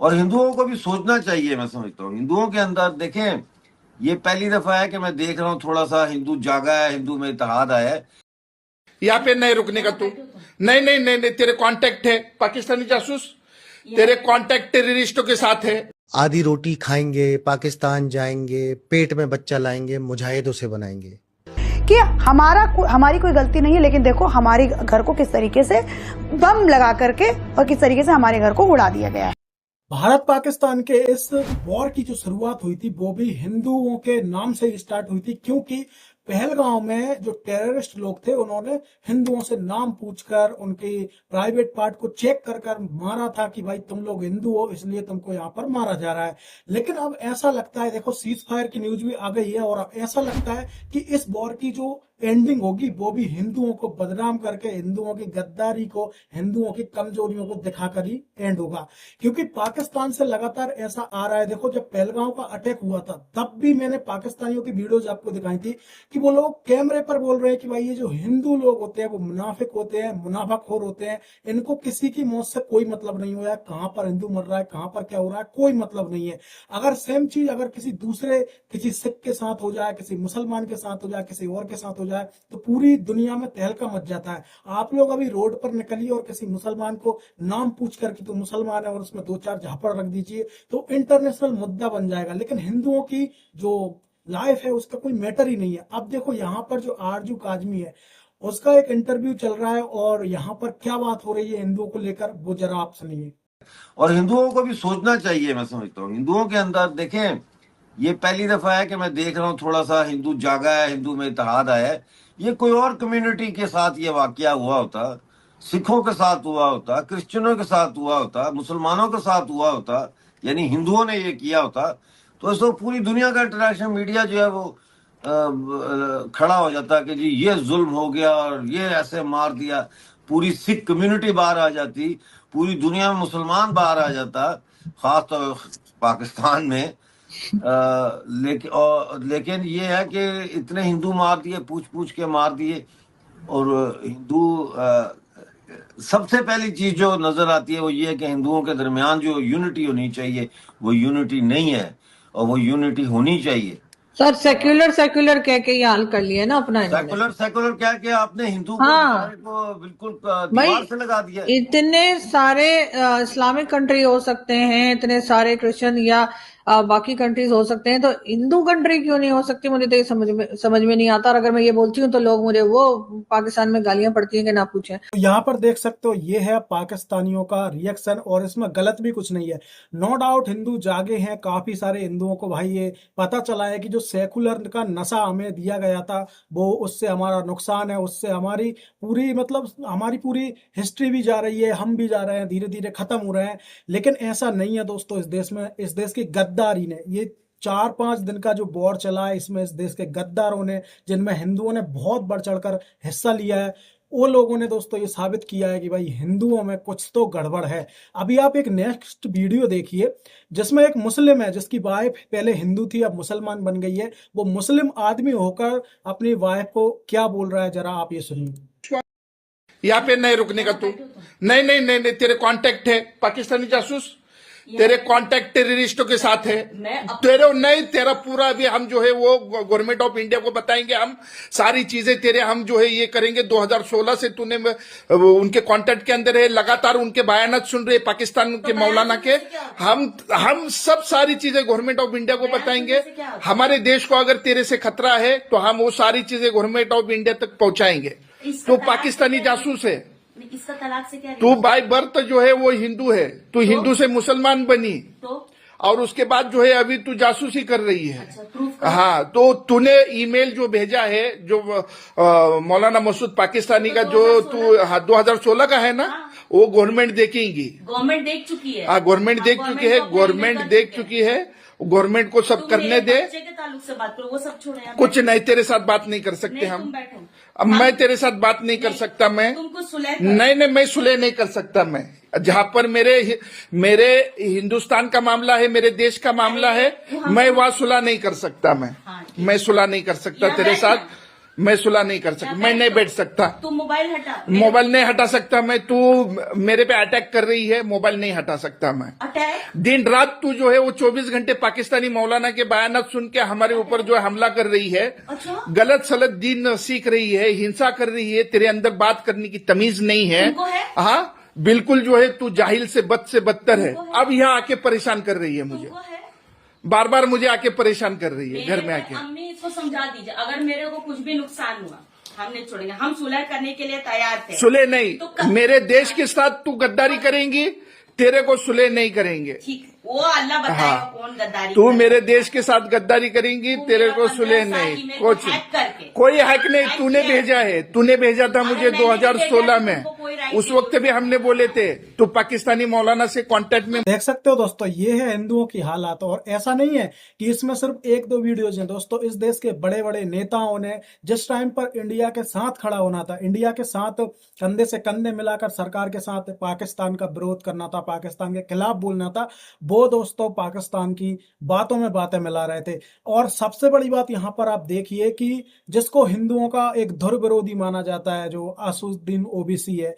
और हिंदुओं को भी सोचना चाहिए। मैं समझता हूँ हिंदुओं के अंदर देखें, ये पहली दफा है कि मैं देख रहा हूँ थोड़ा सा हिंदू जागा है, हिंदू में इत्तेहाद आया है। यहाँ पे नहीं रुकने का तू। नहीं नहीं नहीं नहीं, तेरे कांटेक्ट है पाकिस्तानी जासूस, तेरे कांटेक्ट टेररिस्टों के साथ है। आधी रोटी खाएंगे, पाकिस्तान जाएंगे, पेट में बच्चा लाएंगे, मुजाहिदों से बनाएंगे। कि हमारी कोई गलती नहीं है, लेकिन देखो हमारे घर को किस तरीके से बम लगा करके और किस तरीके से हमारे घर को उड़ा दिया गया है। भारत पाकिस्तान के इस वॉर की जो शुरुआत हुई थी वो भी हिंदुओं के नाम से स्टार्ट हुई थी, क्योंकि पहलगांव में जो टेररिस्ट लोग थे उन्होंने हिंदुओं से नाम पूछकर उनके प्राइवेट पार्ट को चेक कर कर मारा था कि भाई तुम लोग हिंदू हो इसलिए तुमको यहाँ पर मारा जा रहा है। लेकिन अब ऐसा लगता है, देखो सीज फायर की न्यूज भी आ गई है और अब ऐसा लगता है कि इस वॉर की जो एंडिंग होगी वो भी हिंदुओं को बदनाम करके, हिंदुओं की गद्दारी को, हिंदुओं की कमजोरियों को दिखाकर ही एंड होगा। क्योंकि पाकिस्तान से लगातार ऐसा आ रहा है। देखो जब पहलगांव का अटैक हुआ था तब भी मैंने पाकिस्तानियों की वीडियोज आपको दिखाई थी कि वो लोग कैमरे पर बोल रहे हैं कि भाई ये जो हिंदू लोग होते हैं वो मुनाफिक होते हैं, मुनाफाखोर होते हैं, इनको किसी की मौत से कोई मतलब नहीं हुआ है, कहां पर हिंदू मर रहा है, कहां पर क्या हो रहा है, कोई मतलब नहीं है। अगर सेम चीज अगर किसी सिख के साथ हो जाए, किसी मुसलमान के साथ हो जाए, किसी और के साथ हो जाए तो पूरी दुनिया में तहलका मच जाता है। आप लोग अभी रोड पर निकलिए और किसी मुसलमान को नाम पूछ कर कि तो मुसलमान है और उसमें दो चार झापड़ रख दीजिए तो इंटरनेशनल मुद्दा बन जाएगा। लेकिन हिंदुओं की जो लाइफ है उसका कोई मैटर ही नहीं है। अब देखो यहाँ पर जो आरजू काजमी है उसका एक इंटरव्यू चल रहा है और यहाँ पर क्या बात हो रही है हिंदुओं को लेकर वो जरा आप सुनिए। और हिंदुओं को भी सोचना चाहिए। मैं समझता हूँ हिंदुओं के अंदर देखें, ये पहली दफा है कि मैं देख रहा हूँ थोड़ा सा हिंदू जागा है, हिंदू में इत्तेहाद आया है। ये कोई और कम्युनिटी के साथ ये वाकया हुआ होता, सिखों के साथ हुआ होता, क्रिश्चियनों के साथ हुआ होता, मुसलमानों के साथ हुआ होता, यानी हिंदुओं ने ये किया होता तो इसको पूरी दुनिया का इंटरनेशनल मीडिया जो है वो खड़ा हो जाता कि जी ये जुल्म हो गया और ये ऐसे मार दिया। पूरी सिख कम्युनिटी बाहर आ जाती, पूरी दुनिया में मुसलमान बाहर आ जाता, खास तौर पाकिस्तान में। लेकिन ये है कि इतने हिंदू मार दिए, पूछ पूछ के मार दिए। और हिंदू सबसे पहली चीज जो नजर आती है वो ये है कि हिंदुओं के दरमियान जो यूनिटी होनी चाहिए वो यूनिटी नहीं है और वो यूनिटी होनी चाहिए। सर सेक्युलर कह के ये हाल कर लिया ना अपना इन्होंने। सेकुलर क्या कि आपने हिंदू हाँ, को बिल्कुल दीवार से लगा दिया। इतने सारे इस्लामिक कंट्री हो सकते हैं, इतने सारे क्रिश्चियन या बाकी कंट्रीज हो सकते हैं, तो हिंदू कंट्री क्यों नहीं हो सकती? मुझे तो ये समझ में नहीं आता। और अगर मैं ये बोलती हूँ तो लोग मुझे वो पाकिस्तान में गालियां पड़ती हैं कि ना पूछें। तो यहाँ पर देख सकते हो ये है पाकिस्तानियों का रिएक्शन और इसमें गलत भी कुछ नहीं है। नो डाउट हिंदू जागे हैं, काफी सारे हिंदुओं को भाई ये पता चला है कि जो सेकुलर का नशा हमें दिया गया था वो उससे हमारा नुकसान है, उससे हमारी पूरी हिस्ट्री भी जा रही है, हम भी जा रहे हैं, धीरे धीरे खत्म हो रहे हैं। लेकिन ऐसा नहीं है दोस्तों। इस देश की गद्दारी ने, ये 4-5 दिन का जो वॉर चला है इसमें इस देश के गद्दारों ने, जिनमें हिंदुओं ने बहुत बढ़ चढ़कर हिस्सा लिया है, वो लोगों ने दोस्तों ये साबित किया है कि भाई हिंदुओं में कुछ तो गड़बड़ है। अभी आप एक नेक्स्ट वीडियो देखिए जिसमें एक मुस्लिम है जिसकी वाइफ पहले हिंदू थी अब मुसलमान बन गई है। वो मुस्लिम आदमी होकर अपनी वाइफ को क्या बोल रहा है, जरा आप ये सुनिए। यहाँ पे नहीं रुकने का तू। नहीं नहीं नहीं नहीं, तेरे कांटेक्ट है पाकिस्तानी जासूस, तेरे कांटेक्ट टेररिस्टों के साथ है। तेरा पूरा भी हम जो है वो गवर्नमेंट ऑफ इंडिया को बताएंगे। हम सारी चीजें तेरे हम जो है ये करेंगे। 2016 से तूने उनके कांटेक्ट के अंदर है, लगातार उनके बयानात सुन रहे पाकिस्तान के मौलाना के। हम सब सारी चीजें गवर्नमेंट ऑफ इंडिया को बताएंगे। हमारे देश को अगर तेरे से खतरा है तो हम वो सारी चीजें गवर्नमेंट ऑफ इंडिया तक पहुंचाएंगे। तो पाकिस्तानी जासूस है, इसका तलाक से क्या? तू बाय बर्थ जो है वो हिंदू है, तू हिंदू से मुसलमान बनी और उसके बाद जो है अभी तू जासूसी कर रही है। अच्छा, हाँ, तो तूने ईमेल जो भेजा है जो मौलाना मसूद पाकिस्तानी का जो तू 2016 का है ना, वो गवर्नमेंट देखेगी। गवर्नमेंट देख चुकी है। हाँ, गवर्नमेंट देख चुकी है, गवर्नमेंट देख चुकी है। गवर्नमेंट को सब करने दे। बच्चे के ताल्लुक से बात करो, वो सब छोड़ो। कुछ नहीं, तेरे साथ बात नहीं कर सकते हम। अब मैं तेरे साथ बात नहीं कर सकता। मैं तुमको सुलह नहीं, मैं सुलह नहीं कर सकता। मैं जहां पर मेरे हिंदुस्तान का मामला है, मेरे देश का मामला है, मैं वहां सुलह नहीं कर सकता। मैं सुलह नहीं कर सकता तेरे साथ। मैं सुलह नहीं कर सकता, मैं नहीं बैठ सकता। तू मोबाइल हटा। मोबाइल नहीं हटा सकता मैं। तू मेरे पे अटैक कर रही है, मोबाइल नहीं हटा सकता मैं। अटैक दिन रात तू जो है वो 24 घंटे पाकिस्तानी मौलाना के बयानात सुन के हमारे ऊपर जो है हमला कर रही है, अच्छा गलत सलत दीन सीख रही है, हिंसा कर रही है। तेरे अंदर बात करने की तमीज नहीं है। तुमको है? हाँ बिल्कुल, जो है तू जाहिल से बदतर है। अब यहाँ आके परेशान कर रही है मुझे, तुमको है? बार बार मुझे आके परेशान कर रही है घर में आके। अम्मी इसको समझा दीजिए, अगर मेरे को कुछ भी नुकसान हुआ हम नहीं छोड़ेंगे, हम सुलह करने के लिए तैयार थे। सुलह नहीं, तो मेरे देश के साथ तू गद्दारी करेंगी, तेरे को सुलह नहीं करेंगे। ठीक, वो अल्लाह बताएगा हाँ। कौन गद्दारी तू करेगा। मेरे देश के साथ गद्दारी करेंगी, तू तेरे मेरा को 15 सुलह साल नहीं। ईमेल को कुछ हैक करके। कोई हैक नहीं, हैक तूने किया। भेजा है, तूने भेजा था मुझे अरे मैंने 2016 में। तुमको कोई राइट उस नहीं वक्त भी हमने बोले थे तू पाकिस्तानी मौलाना से कांटेक्ट में। देख सकते हो दोस्तों, ये है हिंदुओं की हालात। और ऐसा नहीं है कि इसमें सिर्फ एक दो वीडियोज हैं दोस्तों। इस देश के बड़े बड़े नेताओं ने जिस टाइम पर इंडिया के साथ खड़ा होना था, इंडिया के साथ कंधे से कंधे मिलाकर सरकार के साथ पाकिस्तान का विरोध करना था, पाकिस्तान के खिलाफ बोलना था, वो दोस्तों पाकिस्तान की बातों में बातें मिला रहे थे। और सबसे बड़ी बात यहाँ पर आप देखिए कि जिसको हिंदुओं का एक धुर विरोधी माना जाता है, जो असदुद्दीन ओवैसी है,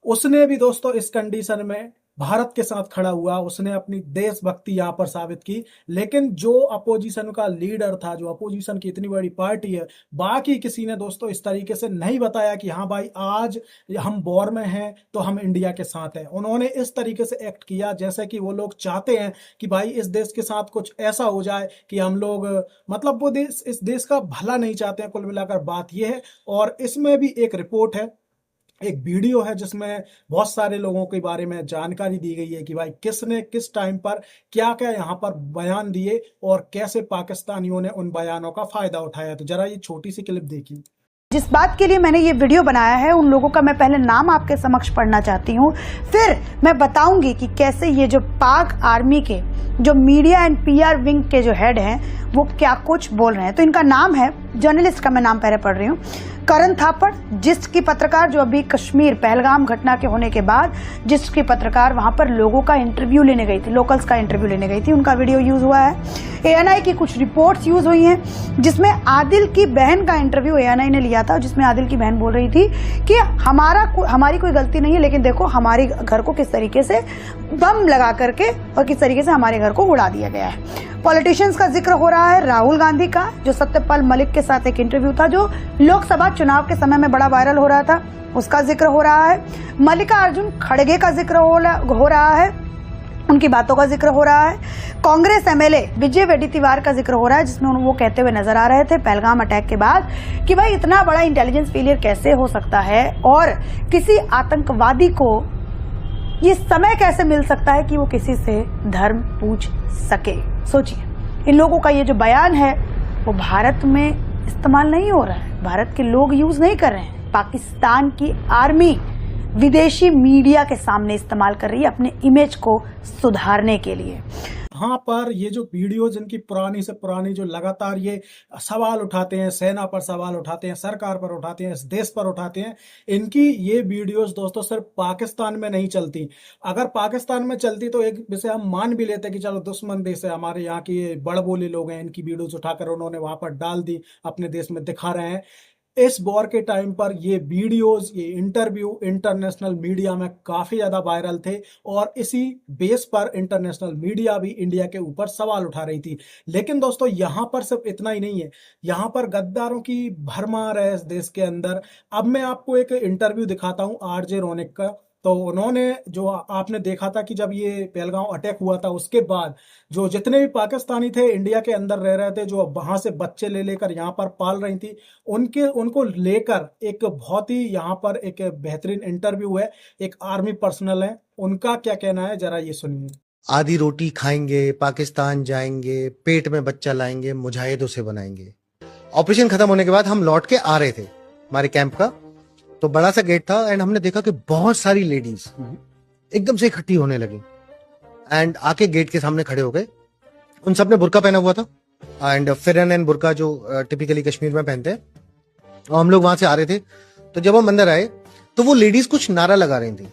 उसने भी दोस्तों इस कंडीशन में भारत के साथ खड़ा हुआ, उसने अपनी देशभक्ति यहाँ पर साबित की। लेकिन जो अपोजिशन का लीडर था, जो अपोजिशन की इतनी बड़ी पार्टी है, बाकी किसी ने दोस्तों इस तरीके से नहीं बताया कि हाँ भाई आज हम वॉर में हैं तो हम इंडिया के साथ हैं। उन्होंने इस तरीके से एक्ट किया जैसे कि वो लोग चाहते हैं कि भाई इस देश के साथ कुछ ऐसा हो जाए कि हम लोग, मतलब वो देश, इस देश का भला नहीं चाहते हैं। कुल मिलाकर बात यह है। और इसमें भी एक रिपोर्ट है, एक वीडियो है जिसमें बहुत सारे लोगों के बारे में जानकारी दी गई है कि भाई किसने किस टाइम पर क्या क्या यहाँ पर बयान दिए और कैसे पाकिस्तानियों ने उन बयानों का फायदा उठाया। तो जरा ये छोटी सी क्लिप देखिए। जिस बात के लिए मैंने ये वीडियो बनाया है उन लोगों का मैं पहले नाम आपके समक्ष पढ़ना चाहती हूँ, फिर मैं बताऊंगी कि कैसे ये जो पाक आर्मी के जो मीडिया एंड पीआर विंग के जो हेड हैं वो क्या कुछ बोल रहे हैं। तो इनका नाम है, जर्नलिस्ट का मैं नाम पहले पढ़ रही हूँ, करण थापड़, जिस्ट की पत्रकार, जो अभी कश्मीर पहलगाम घटना के होने के बाद जिस्ट की पत्रकार वहां पर लोगों का इंटरव्यू लेने गई थी, लोकल्स का इंटरव्यू लेने गई थी, उनका वीडियो यूज हुआ है। एएनआई की कुछ रिपोर्ट्स यूज हुई हैं जिसमें आदिल की बहन का इंटरव्यू एएनआई ने लिया था, जिसमें आदिल की बहन बोल रही थी कि हमारी कोई गलती नहीं है, लेकिन देखो हमारे घर को किस तरीके से बम लगा करके और किस तरीके से हमारे घर को उड़ा दिया गया है। पॉलिटिशियंस का जिक्र हो रहा है, राहुल गांधी का, जो सत्यपाल मलिक के साथ एक इंटरव्यू था जो लोकसभा चुनाव के समय में बड़ा वायरल हो रहा था, उसका जिक्र हो रहा है। मल्लिकार्जुन खड़गे का जिक्र हो रहा है, उनकी बातों का जिक्र हो रहा है। कांग्रेस एमएलए विजय वेड्डीतिवार का जिक्र हो रहा है, जिसमें वो कहते हुए नजर आ रहे थे पहलगाम अटैक के बाद कि भाई इतना बड़ा इंटेलिजेंस फेलियर कैसे हो सकता है और किसी आतंकवादी को ये समय कैसे मिल सकता है कि वो किसी से धर्म पूछ सके। सोचिए, इन लोगों का ये जो बयान है वो भारत में इस्तेमाल नहीं हो रहा है, भारत के लोग यूज नहीं कर रहे हैं, पाकिस्तान की आर्मी विदेशी मीडिया के सामने इस्तेमाल कर रही है अपने इमेज को सुधारने के लिए। यहाँ पर ये जो वीडियो जिनकी पुरानी से पुरानी जो लगातार ये सवाल उठाते हैं, सेना पर सवाल उठाते हैं, सरकार पर उठाते हैं, इस देश पर उठाते हैं, इनकी ये वीडियोस दोस्तों सिर्फ पाकिस्तान में नहीं चलती। अगर पाकिस्तान में चलती तो एक विषय हम मान भी लेते कि चलो दुश्मन देश है, हमारे यहाँ के ये बड़बोले लोग हैं, इनकी वीडियोस उठाकर उन्होंने वहां पर डाल दी, अपने देश में दिखा रहे हैं। इस वॉर के टाइम पर ये वीडियोस, ये इंटरव्यू इंटरनेशनल मीडिया में काफी ज्यादा वायरल थे और इसी बेस पर इंटरनेशनल मीडिया भी इंडिया के ऊपर सवाल उठा रही थी। लेकिन दोस्तों यहाँ पर सिर्फ इतना ही नहीं है, यहाँ पर गद्दारों की भरमार है इस देश के अंदर। अब मैं आपको एक इंटरव्यू दिखाता हूँ आरजे रोनिक का। तो उन्होंने, जो आपने देखा था कि जब ये पहलगाम अटैक हुआ था उसके बाद जो जितने भी पाकिस्तानी थे इंडिया के अंदर रह रहे थे, जो वहां से बच्चे ले लेकर यहाँ पर पाल रही थी, उनको लेकर एक बहुत ही यहाँ पर एक बेहतरीन इंटरव्यू है। एक आर्मी पर्सनल है, उनका क्या कहना है जरा ये सुनिए। आधी रोटी खाएंगे, पाकिस्तान जाएंगे, पेट में बच्चा लाएंगे, मुजाहिदों से बनाएंगे। ऑपरेशन खत्म होने के बाद हम लौट के आ रहे थे हमारे कैंप का, तो बड़ा सा गेट था एंड हमने देखा कि बहुत सारी लेडीज एकदम से इकट्ठी होने लगी एंड आके गेट के सामने खड़े हो गए। उन सब ने बुर्का पहना हुआ था एंड फिरन एंड बुर्का जो टिपिकली कश्मीर में पहनते हैं। और हम लोग वहां से आ रहे थे, तो जब हम अंदर आए तो वो लेडीज कुछ नारा लगा रही थी।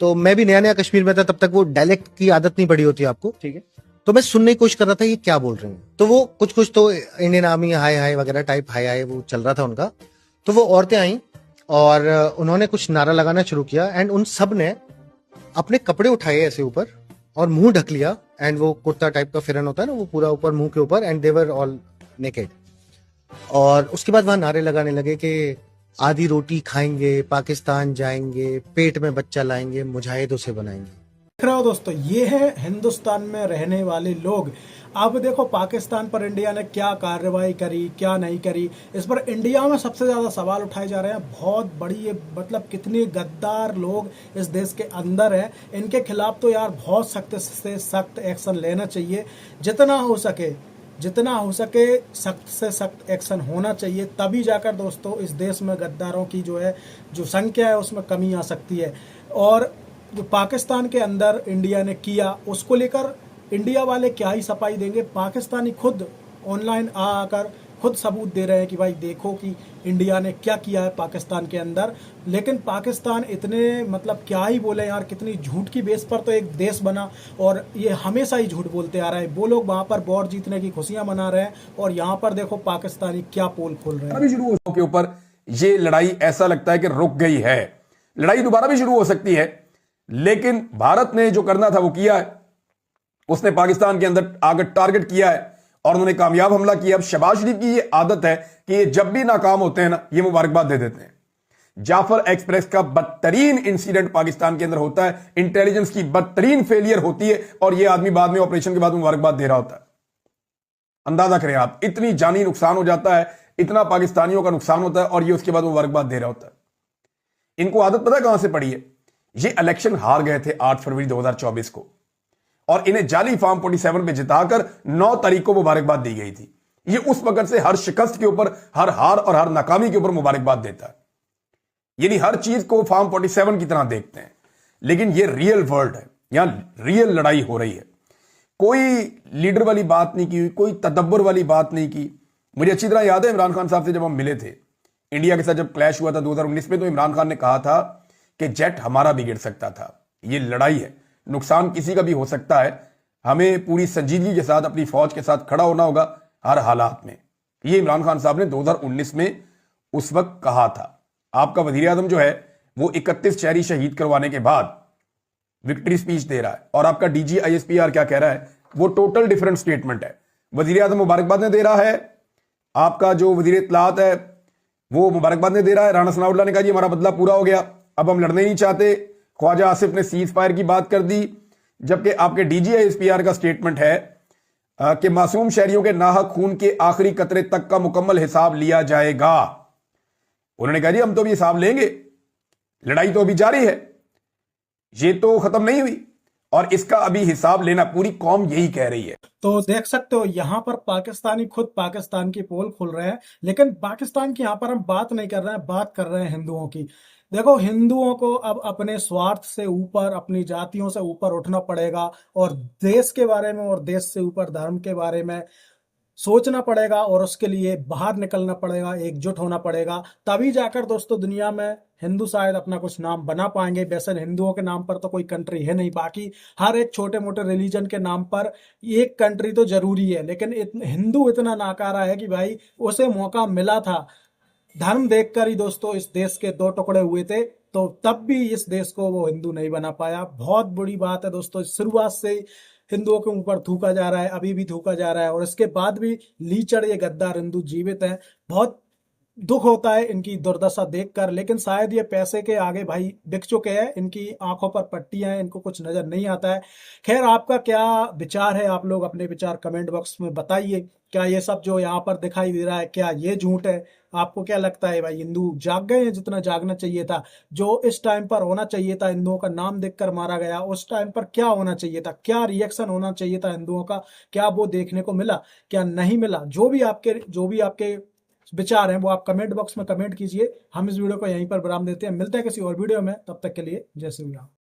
तो मैं भी नया नया कश्मीर में था, तब तक वो डायलेक्ट की आदत नहीं पड़ी होती आपको, ठीक है। तो मैं सुनने की कोशिश कर रहा था ये क्या बोल रही हैं। तो वो कुछ तो इंडियन आर्मी हाय हाय वगैरह टाइप हाय हाय वो चल रहा था उनका। तो वो औरतें आई और उन्होंने कुछ नारा लगाना शुरू किया एंड उन सब ने अपने कपड़े उठाए ऐसे ऊपर और मुंह ढक लिया एंड वो कुर्ता टाइप का फिरन होता है ना, वो पूरा ऊपर मुंह के ऊपर, and they were all naked. और उसके बाद वहां नारे लगाने लगे कि आधी रोटी खाएंगे, पाकिस्तान जाएंगे, पेट में बच्चा लाएंगे, मुजाहिदों से बनाएंगे। देख रहे हो दोस्तों, ये है हिंदुस्तान में रहने वाले लोग। अब देखो पाकिस्तान पर इंडिया ने क्या कार्रवाई करी, क्या नहीं करी, इस पर इंडिया में सबसे ज्यादा सवाल उठाए जा रहे हैं। बहुत बड़ी ये मतलब कितने गद्दार लोग इस देश के अंदर है, इनके खिलाफ तो यार बहुत सख्त से सख्त एक्शन लेना चाहिए। जितना हो सके सख्त से सख्त एक्शन होना चाहिए, तभी जाकर दोस्तों इस देश में गद्दारों की जो संख्या है उसमें कमी आ सकती है। और जो पाकिस्तान के अंदर इंडिया ने किया उसको लेकर इंडिया वाले क्या ही सफाई देंगे। पाकिस्तानी खुद ऑनलाइन आकर खुद सबूत दे रहे हैं कि भाई देखो कि इंडिया ने क्या किया है पाकिस्तान के अंदर। लेकिन पाकिस्तान इतने मतलब क्या ही बोले यार, कितनी झूठ की बेस पर तो एक देश बना और ये हमेशा ही झूठ बोलते आ रहे हैं। वो लोग वहां पर वॉर जीतने की खुशियां मना रहे हैं और यहाँ पर देखो पाकिस्तानी क्या पोल खोल रहे हैं। शुरू के ऊपर ये लड़ाई ऐसा लगता है कि रुक गई है, लड़ाई दोबारा भी शुरू हो सकती है, लेकिन भारत ने जो करना था वो किया है। उसने पाकिस्तान के अंदर आकर टारगेट किया है और उन्होंने कामयाब हमला किया। अब शहबाज शरीफ की ये आदत है कि ये जब भी नाकाम होते हैं ना, ये मुबारकबाद दे देते हैं। जाफर एक्सप्रेस का बदतरीन इंसिडेंट पाकिस्तान के अंदर होता है, इंटेलिजेंस की बदतरीन फेलियर होती है और ये आदमी बाद में ऑपरेशन के बाद मुबारकबाद दे रहा होता है। अंदाजा करें आप, इतनी जानी नुकसान हो जाता है, इतना पाकिस्तानियों का नुकसान होता है और ये उसके बाद मुबारकबाद दे रहा होता है। इनको आदत पता है कहां से पड़ी है? ये इलेक्शन हार गए थे 8 फरवरी 2024 को और इन्हें जाली फॉर्म 47 पे जिताकर 9 तारीख को मुबारकबाद दी गई थी। ये उस वक्त से हर शिकस्त के ऊपर, हर हार और हर नाकामी के ऊपर मुबारकबाद देता है, यानी हर चीज को फॉर्म 47 की तरह देखते हैं। लेकिन ये रियल वर्ल्ड है, यहां रियल लड़ाई हो रही है। कोई लीडर वाली बात नहीं की, कोई तदब्बर वाली बात नहीं की। मुझे अच्छी तरह याद है इमरान खान साहब से जब हम मिले थे, इंडिया के साथ जब क्लैश हुआ था 2019 में, तो इमरान खान ने कहा था कि जेट हमारा भी गिर सकता था। ये लड़ाई है, नुकसान किसी का भी हो सकता है, हमें पूरी संजीदगी के साथ अपनी फौज के साथ खड़ा होना होगा हर हालात में। ये इमरान खान साहब ने 2019 में उस वक्त कहा था। आपका वजीर आजम जो है वो 31 शहरी शहीद करवाने के बाद विक्ट्री स्पीच दे रहा है और आपका डीजी ISPR क्या कह रहा है, वो टोटल डिफरेंट स्टेटमेंट है। वजीर आजम मुबारकबाद दे रहा है, आपका जो वजीर इत्तलात है वो मुबारकबाद दे रहा है। राणा सनाउल्लाह ने कहा जी हमारा बदला पूरा हो गया, अब हम लड़ने नहीं चाहते। ख्वाजा आसिफ ने सीज फायर की बात कर दी, जबकि आपके डीजी ISPR का स्टेटमेंट है कि मासूम शहरियों के नाहक खून के आखिरी कतरे तक का मुकम्मल हिसाब लिया जाएगा। उन्होंने कहा जी हम तो अभी हिसाब लेंगे, लड़ाई तो अभी जारी है, ये तो खत्म नहीं हुई और इसका अभी हिसाब लेना पूरी कौम यही कह रही है। तो देख सकते हो यहाँ पर पाकिस्तानी खुद पाकिस्तान की पोल खोल रहे हैं, लेकिन पाकिस्तान की यहाँ पर हम बात नहीं कर रहे हैं, बात कर रहे हैं हिंदुओं की। देखो हिंदुओं को अब अपने स्वार्थ से ऊपर, अपनी जातियों से ऊपर उठना पड़ेगा और देश के बारे में और देश से ऊपर धर्म के बारे में सोचना पड़ेगा और उसके लिए बाहर निकलना पड़ेगा, एकजुट होना पड़ेगा। तभी जाकर दोस्तों दुनिया में हिंदू शायद अपना कुछ नाम बना पाएंगे। वैसे हिंदुओं के नाम पर तो कोई कंट्री है नहीं, बाकी हर एक छोटे मोटे रिलीजन के नाम पर एक कंट्री तो जरूरी है, लेकिन हिंदू इतना नाकारा है कि भाई उसे मौका मिला था, धर्म देखकर ही दोस्तों इस देश के 2 टुकड़े हुए थे, तो तब भी इस देश को वो हिंदू नहीं बना पाया। बहुत बुरी बात है दोस्तों, शुरुआत से हिंदुओं के ऊपर थूका जा रहा है, अभी भी थूका जा रहा है और इसके बाद भी लीचड़ ये गद्दार हिंदू जीवित हैं। बहुत दुख होता है इनकी दुर्दशा देखकर, लेकिन शायद ये पैसे के आगे भाई बिक चुके हैं, इनकी आंखों पर पट्टियां हैं, इनको कुछ नजर नहीं आता है। खैर आपका क्या विचार है, आप लोग अपने विचार कमेंट बॉक्स में बताइए। क्या ये सब जो यहाँ पर दिखाई दे रहा है क्या ये झूठ है? आपको क्या लगता है भाई हिंदू जाग गए हैं जितना जागना चाहिए था? जो इस टाइम पर होना चाहिए था, हिंदुओं का नाम देखकर मारा गया, उस टाइम पर क्या होना चाहिए था? क्या रिएक्शन होना चाहिए था हिंदुओं का? क्या वो देखने को मिला, क्या नहीं मिला? जो भी आपके विचार हैं वो आप कमेंट बॉक्स में कमेंट कीजिए। हम इस वीडियो को यहीं पर विराम देते हैं, मिलते हैं किसी और वीडियो में, तब तक के लिए जय श्री राम।